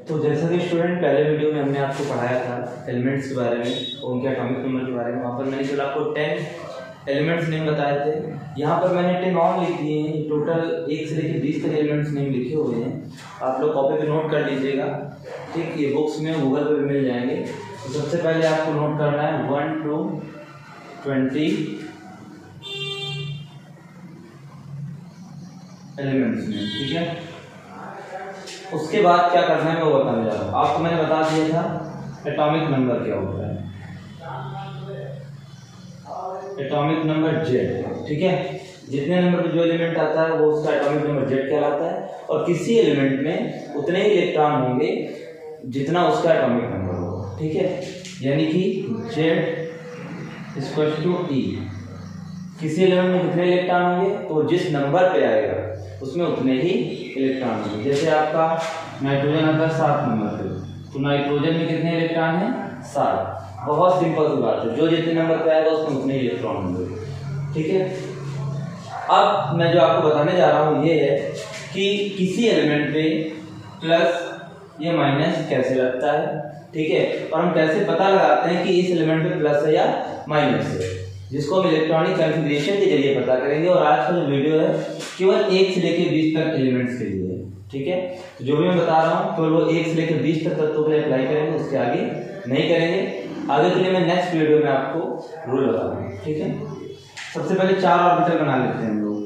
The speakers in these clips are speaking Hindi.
तो जैसा कि स्टूडेंट पहले वीडियो में हमने आपको पढ़ाया था एलिमेंट्स के बारे में, उनके एटॉमिक नंबर के बारे में। वहाँ पर मैंने केवल आपको 10 एलिमेंट्स नेम बताए थे। यहाँ पर मैंने 10 और लिख दिए हैं। टोटल 1 से लेकर 20 तक एलिमेंट्स नेम लिखे हुए हैं। आप लोग कॉपी पे नोट कर लीजिएगा, ठीक। ये बुक्स में गूगल पे भी मिल जाएंगे। तो सबसे पहले आपको नोट करना है 1 to 20 एलिमेंट्स नेम, ठीक है। उसके बाद क्या करना है मैं वो बताने जा रहा हूँ। आपको मैंने बता दिया था एटॉमिक नंबर क्या होता है, एटॉमिक नंबर जेड, ठीक है। जितने नंबर पे जो एलिमेंट आता है वो उसका एटॉमिक नंबर जेड कहलाता है। और किसी एलिमेंट में उतने ही इलेक्ट्रॉन होंगे जितना उसका एटॉमिक नंबर होगा, ठीक है। यानी कि जेड इक्वल टू ई। किसी एलिमेंट में कितने इलेक्ट्रॉन होंगे तो जिस नंबर पे आएगा उसमें उतने ही इलेक्ट्रॉन होंगे। जैसे आपका नाइट्रोजन आता है 7 नंबर पे, तो नाइट्रोजन में कितने इलेक्ट्रॉन हैं 7। बहुत सिंपल सी बात है, जो जितने नंबर पे आएगा उसमें उतने ही इलेक्ट्रॉन होंगे, ठीक है। अब मैं जो आपको बताने जा रहा हूँ ये है कि किसी एलिमेंट पे प्लस या माइनस कैसे लगता है, ठीक है। और हम कैसे पता लगाते हैं कि इस एलिमेंट पे प्लस है या माइनस है, जिसको हम इलेक्ट्रॉनिक कॉन्फ़िगरेशन के जरिए पता करेंगे। और आज का जो वीडियो है केवल 1 से लेकर 20 तक एलिमेंट्स के लिए है, ठीक है। तो जो भी मैं बता रहा हूँ केवल वो 1 से लेकर 20 तक तत्वों के लिए अप्लाई करेंगे, उसके आगे नहीं करेंगे। आगे के लिए मैं नेक्स्ट वीडियो में आपको रूल बताऊंगा, ठीक है। सबसे पहले 4 ऑर्बिटल बना लेते हैं हम लोग,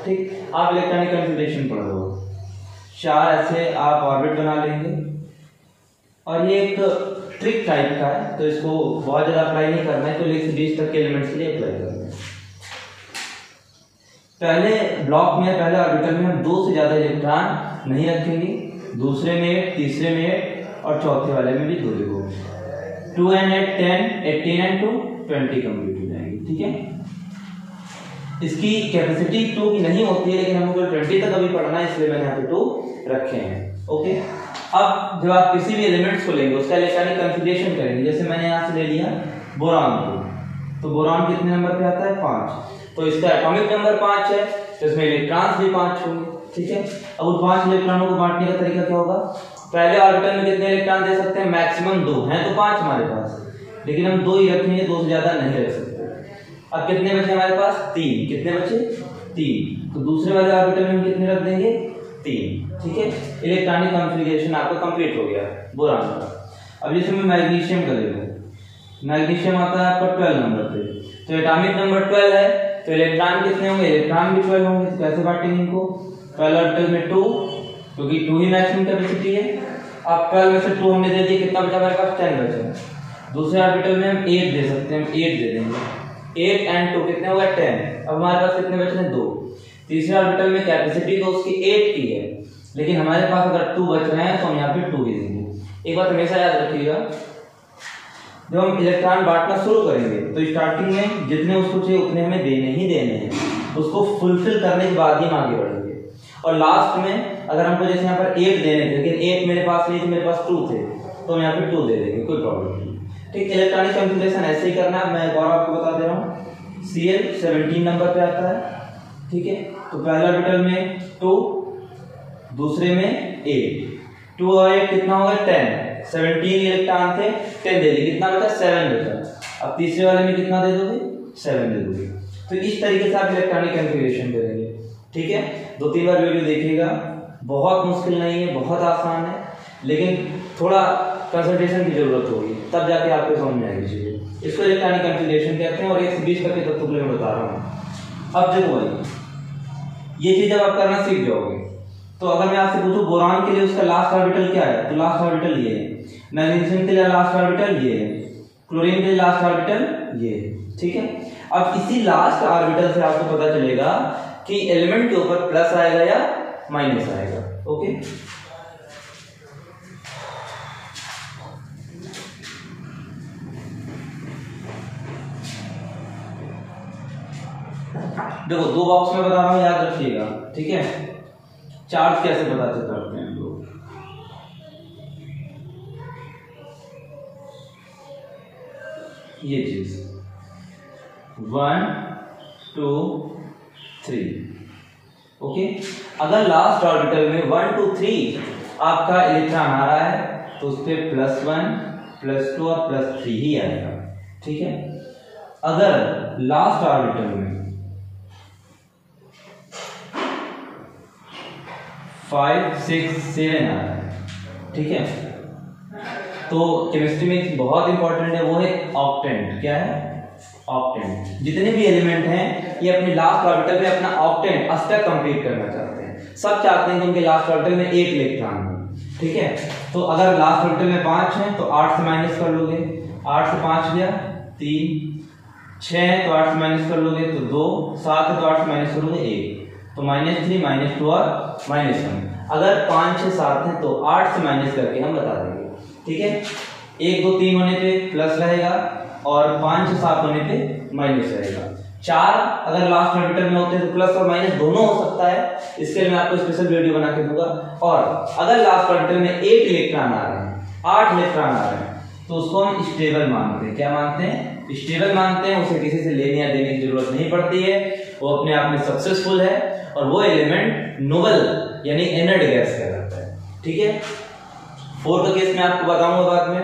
ठीक। आप इलेक्ट्रॉनिक कॉन्फ़िगरेशन पढ़ लो, 4 ऐसे आप ऑर्बिट बना लेंगे। और ये एक ट्रिक टाइप का है, तो इसको बहुत ज़्यादा अप्लाई नहीं करना है, तो 1 से 20 तक के एलिमेंट्स के लिए अप्लाई करना है। पहले ब्लॉक में, पहले ऑर्बिटल में हम 2 से ज़्यादा इलेक्ट्रॉन नहीं रखेंगे। दूसरे में, तीसरे में और चौथे वाले में भी 2 देखो। 2 and 8 10, 18 and 2 20 कंप्लीट हो जाएंगे, ठीक है। इसकी कैपेसिटी 2 की नहीं होती है, लेकिन हमको 20 तक अभी पढ़ना है, इसलिए मैंने यहाँ पे 2 रखे हैं, ओके। अब जब आप किसी भी एलिमेंट्स को लेंगे उसका इलेक्ट्रॉनिक कॉन्फ़िगरेशन करेंगे। जैसे मैंने यहाँ से ले लिया बोरान को, तो बोरान कितने नंबर पे आता है 5, तो इसका एटॉमिक नंबर 5 है, तो इसमें इलेक्ट्रॉन्स भी 5 होंगे, ठीक है। अब उन 5 इलेक्ट्रॉनों को बांटने का तरीका क्या होगा। पहले ऑर्बिटल में कितने इलेक्ट्रॉन दे सकते हैं, मैक्सिमम 2 हैं, तो 5 हमारे पास, लेकिन हम 2 ही रखेंगे, 2 से ज्यादा नहीं रख सकते। अब कितने बचे हमारे पास 3, कितने बचे 3, तो दूसरे वाले ऑर्बिटल में हम कितने रख देंगे 3, ठीक है। इलेक्ट्रॉनिक कॉन्फ़िगरेशन आपका कंप्लीट हो गया बोरान का। अब जैसे मैं मैग्नीशियम का ले लूं, मैग्नीशियम आता है आपका 12 नंबर पे, तो एटॉमिक नंबर 12 है, तो इलेक्ट्रॉन कितने होंगे, इलेक्ट्रॉन भी 12 होंगे। तो कैसे बांटेंगे इनको, पहले ऑर्बिटल में 2, क्योंकि 2 ही मैक्सिमम कैपेसिटी है। अब 12 में से 2 हमने दे दिए, कितना बचा हमारे पास 10 बचा। दूसरे ऑर्बिटल में हम 8 दे सकते हैं, हम 8 दे देंगे। 8 and 2 कितने होगा 10। अब हमारे पास कितने बचे हैं 2। तीसरे ऑर्बिटल में कैपेसिटी तो उसकी 8 की है, लेकिन हमारे पास अगर 2 बच रहे हैं तो हम यहाँ पे 2 ही देंगे। एक बात हमेशा याद रखिएगा, जब हम इलेक्ट्रॉन बांटना शुरू करेंगे तो स्टार्टिंग में जितने उसको चाहिए उतने हमें देने ही देने हैं, उसको फुलफिल करने के बाद ही हम आगे बढ़ेंगे। और लास्ट में अगर हमको जैसे यहाँ पर 8 देने थे, लेकिन 8 मेरे पास नहीं थे, मेरे पास 2 थे, तो हम यहाँ पे 2 दे देंगे, कोई प्रॉब्लम नहीं, ठीक। इलेक्ट्रॉनिक कॉन्फ़िगरेशन ऐसे ही करना है। मैं एक और आपको बता दे रहा हूँ, Cl 17 नंबर पे आता है, ठीक है। तो पहले ऑर्बिटल में 2, दूसरे में 8, 2 और 8 कितना होगा 10। 17 इलेक्ट्रॉन थे, 10 दे दिए, कितना बचा 7 बचा। अब तीसरे वाले में कितना दे दोगे 7 दे दोगे। तो इस तरीके से आप इलेक्ट्रॉनिक कॉन्फ़िगरेशन करेंगे, ठीक है। 2-3 बार वीडियो देखिएगा, बहुत मुश्किल नहीं है, बहुत आसान है, लेकिन थोड़ा कंसंट्रेशन की जरूरत होगी, तब जाके आपको समझ में आएगी चीजें। इसको इलेक्ट्रॉनिक कॉन्फ़िगरेशन कहते हैं। और 1 से 20 तक के तत्वों के लिए मैं बता रहा हूँ। अब देखो भाई, ये चीज जब आप करना सीख जाओगे, तो अगर मैं आपसे पूछूं बोरान के लिए उसका लास्ट ऑर्बिटल क्या है, तो लास्ट ऑर्बिटल ये है। मैग्नीशियम के लिए लास्ट ऑर्बिटल ये है। क्लोरीन के लिए लास्ट ऑर्बिटल ये है, ठीक है। अब इसी लास्ट ऑर्बिटल से आपको पता चलेगा कि एलिमेंट के ऊपर प्लस आएगा या माइनस आएगा, ओके। देखो 2 बॉक्स में बता रहा हूं, याद रखिएगा, ठीक है। चार्ज कैसे पता करते हैं हम लोग, ये चीज 1 2 3, ओके। अगर लास्ट ऑर्बिटल में 1 2 3 आपका इलेक्ट्रॉन आ रहा है तो उस पर +1 +2 और +3 ही आएगा, ठीक है। अगर लास्ट ऑर्बिटल में 5 6 7 आ रहा है, ठीक है, तो केमिस्ट्री में एक बहुत इंपॉर्टेंट है, वो है ऑक्टेंट। क्या है? ऑक्टेंट। जितने भी एलिमेंट हैं ये अपने लास्ट ऑर्बिटल में अपना ऑक्टेंट अष्टक कंप्लीट करना चाहते हैं। सब चाहते हैं कि उनके लास्ट ऑर्बिटल में 1 इलेक्ट्रॉन हो, ठीक है। तो अगर लास्ट ऑर्बिटल में 5 है तो 8 से माइनस कर लोगे, 8 से 5 गया 3, 6 है तो 8 से माइनस कर लोगे तो 2, 7 है तो 8 से माइनस करोगे 1, तो -3 -2 और -1। अगर 5 6 7 है तो 8 से माइनस करके हम बता देंगे, ठीक है। 1 2 3 होने पे प्लस रहेगा और 5 6 7 होने पे माइनस रहेगा। 4 अगर लास्ट ऑर्बिटल में होते हैं तो प्लस और माइनस दोनों हो सकता है, इसके लिए मैं आपको स्पेशल वीडियो बना के दूंगा। और अगर लास्ट ऑर्बिटल में 1 इलेक्ट्रॉन आ रहे हैं, 8 इलेक्ट्रॉन आ रहे हैं, तो उसको हम स्टेबल मानते हैं। क्या मानते हैं? स्टेबल मानते हैं। उसे किसी से लेने या देने की जरूरत नहीं पड़ती है, वो अपने आप में सक्सेसफुल है और वो एलिमेंट नोबल यानी इनर्ट गैस कहलाता है, ठीक है। 4 का केस मैं आपको बताऊंगा बाद में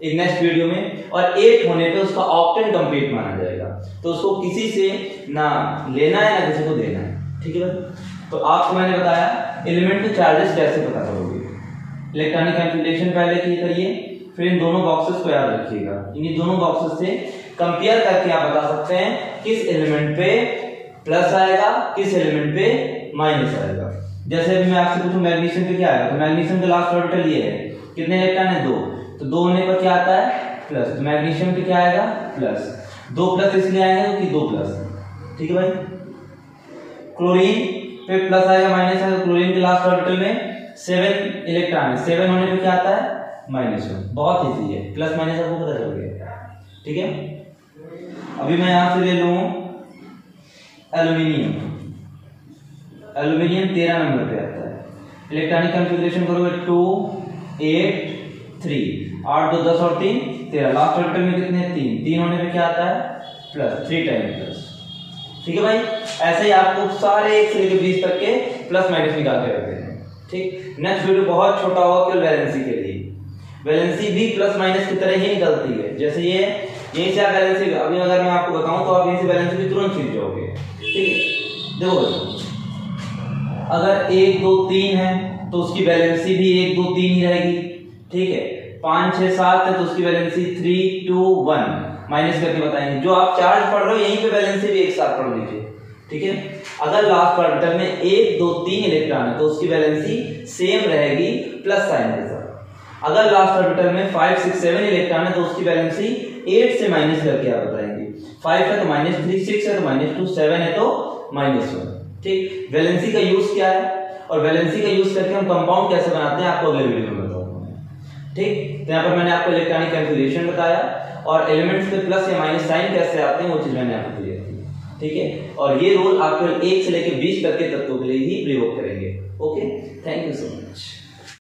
एक नेक्स्ट वीडियो में। और 8 होने पे उसका ऑक्टेन कंप्लीट माना जाएगा, तो उसको किसी से ना लेना है ना किसी को देना है, ठीक है भाई। तो आपको मैंने बताया एलिमेंट के चार्जेस कैसे पता करोगे। इलेक्ट्रॉनिक कैलकुलेशन पहले की करिए, फिर इन दोनों बॉक्सेस को याद रखिएगा। इन दोनों बॉक्सेस से कंपेयर करके आप बता सकते हैं किस एलिमेंट पे प्लस आएगा, किस एलिमेंट पे माइनस आएगा। जैसे अभी मैं आपसे पूछूं मैग्नीशियम पे क्या आएगा, तो मैग्नीशियम का लास्ट ऑर्बिटल ये है, कितने इलेक्ट्रॉन है? 2, तो 2 होने पर क्या आता है? प्लस। तो मैग्नीशियम पे क्या आएगा? प्लस। 2 प्लस इसलिए आएगा क्योंकि 2 प्लस, ठीक है भाई। क्लोरीन पे प्लस आएगा माइनस आएगा, क्लोरीन के लास्ट ऑर्बिटल में 7 इलेक्ट्रॉन है, 7 होने पे क्या आता है? -1। बहुत इजी है, प्लस माइनस आपको पता चल गया, ठीक है। अभी मैं यहां से ले लूं एल्यूमिनियम। एल्यूमिनियम 13 नंबर पे आता है। इलेक्ट्रॉनिक कॉन्फ़िगरेशन करोगे 2 8 3, 8 2 10 और 3 13। लास्ट ऑर्बिटल में कितने हैं? 3, 3 होने पे क्या आता है? प्लस, 3 टाइम प्लस, ठीक है भाई। ऐसे ही आपको सारे 1 से लेकर 20 तक के प्लस माइनस निकाल के रखते हैं, ठीक। नेक्स्ट वीडियो बहुत छोटा होगा केवल वैलेंसी के लिए। वैलेंसी भी प्लस माइनस की तरह ही निकलती है, जैसे ये यहीं से वैलेंसी, अभी अगर मैं आपको बताऊं तो आप यहीं से वैलेंसी भी तुरंत सीख जाओगे, ठीक है। देखो अगर 1 2 3 है तो उसकी वैलेंसी भी 1 2 3 ही रहेगी, ठीक है। 5 6 7 है तो उसकी वैलेंसी 3 2 1 माइनस करके बताएंगे। जो आप चार्ज पढ़ रहे हो यहीं पे वैलेंसी भी एक साथ पढ़ लीजिए, ठीक है। अगर लास्ट ऑर्बिटल में 1 2 3 इलेक्ट्रॉन है तो उसकी वैलेंसी सेम रहेगी प्लस साइन के साथ। अगर लास्ट ऑर्बिटल में 5 6 7 इलेक्ट्रॉन है तो उसकी वैलेंसी 8 से माइनस करके आप बताएंगे। 5 है तो -3, 6 है तो -2, 7 है तो -1, ठीक। वैलेंसी का यूज क्या है और वैलेंसी का यूज करके हम कंपाउंड कैसे बनाते हैं आपको अगले वीडियो में बताऊंगा, ठीक। तो यहाँ पर मैंने आपको इलेक्ट्रॉनिक कॉन्फ़िगरेशन बताया और एलिमेंट्स पे प्लस या माइनस साइन कैसे आते हैं वो चीज मैंने आपको क्लियर की, ठीक है। और ये रूल आप केवल 1 से लेकर 20 तक के तत्वों के लिए ही प्रयोग करेंगे। Okay, thank you so much.